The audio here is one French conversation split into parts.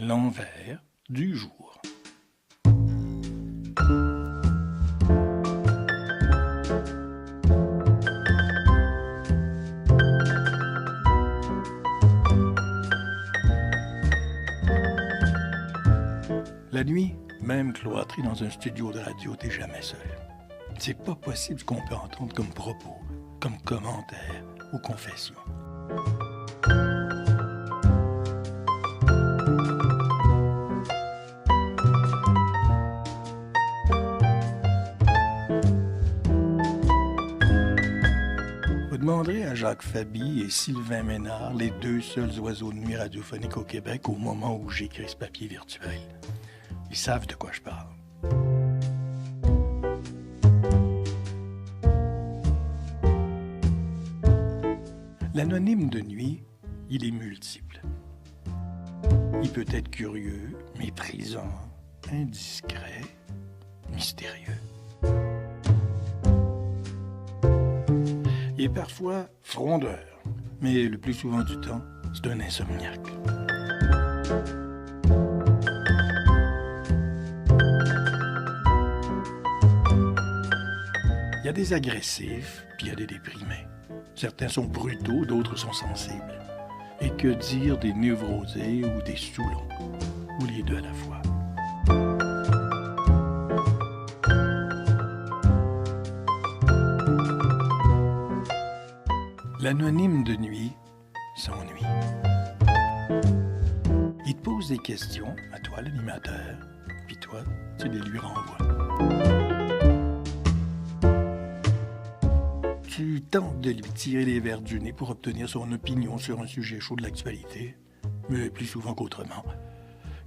L'envers du jour. La nuit, même cloîtré dans un studio de radio, t'es jamais seul. C'est pas possible ce qu'on peut entendre comme propos, comme commentaires ou confessions. Vous demanderez à Jacques Faby et Sylvain Ménard, les deux seuls oiseaux de nuit radiophoniques au Québec, au moment où j'écris ce papier virtuel. Ils savent de quoi je parle. L'anonyme de nuit, il est multiple. Il peut être curieux, méprisant, indiscret, mystérieux. Il est parfois frondeur, mais le plus souvent du temps, c'est un insomniaque. Il y a des agressifs, puis il y a des déprimés. Certains sont brutaux, d'autres sont sensibles. Et que dire des névrosés ou des saoulons, ou les deux à la fois. L'anonyme de nuit s'ennuie. Il te pose des questions, à toi l'animateur, puis toi, tu les lui renvoies. Tu tentes de lui tirer les verres du nez pour obtenir son opinion sur un sujet chaud de l'actualité, mais plus souvent qu'autrement.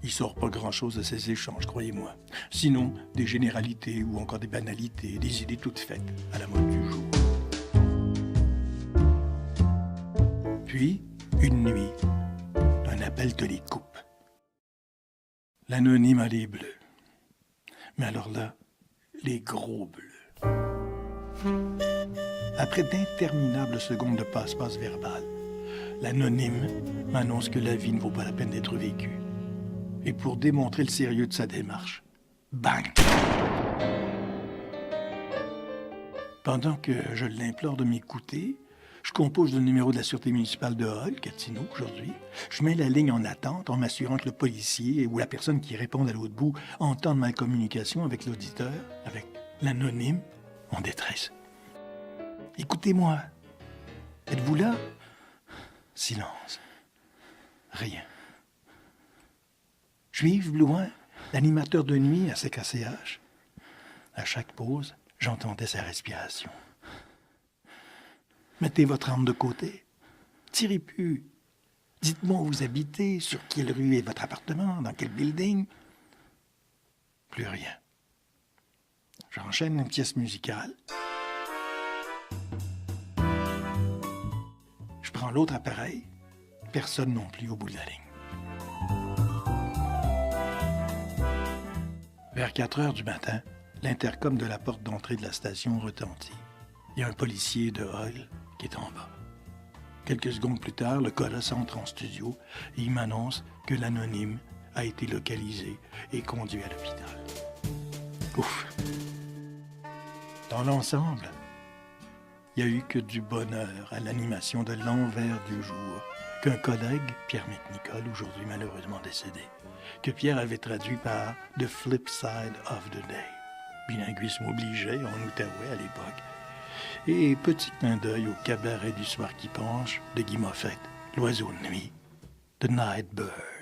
Il sort pas grand-chose de ces échanges, croyez-moi. Sinon, des généralités ou encore des banalités, des idées toutes faites à la mode du jour. Puis, une nuit, un appel te les coupe. L'anonyme a les bleus. Mais alors là, les gros bleus. Après d'interminables secondes de passe-passe verbal, l'anonyme m'annonce que la vie ne vaut pas la peine d'être vécue. Et pour démontrer le sérieux de sa démarche, bang! Pendant que je l'implore de m'écouter, je compose le numéro de la Sûreté municipale de Hall, Gatineau, aujourd'hui. Je mets la ligne en attente en m'assurant que le policier ou la personne qui répond à l'autre bout entende ma communication avec l'auditeur, avec l'anonyme en détresse. Écoutez-moi. Êtes-vous là? Silence. Rien. Je suis Yves Blouin, l'animateur de nuit à CKCH. À chaque pause, j'entendais sa respiration. Mettez votre arme de côté. Tirez plus. Dites-moi où vous habitez, sur quelle rue est votre appartement, dans quel building. Plus rien. J'enchaîne une pièce musicale. Je prends l'autre appareil. Personne non plus au bout de la ligne. Vers 4 heures du matin, l'intercom de la porte d'entrée de la station retentit. Il y a un policier de Hall qui est en bas. Quelques secondes plus tard, le colosse entre en studio et il m'annonce que l'anonyme a été localisé et conduit à l'hôpital. Ouf! Dans l'ensemble, il n'y a eu que du bonheur à l'animation de l'envers du jour qu'un collègue, Pierre Nicole, aujourd'hui malheureusement décédé, que Pierre avait traduit par « The Flip Side of the Day ». Bilinguisme obligé en Outaouais à l'époque. Et petit clin d'œil au cabaret du soir qui penche de Guy Moffett, l'oiseau de nuit, The Night Bird.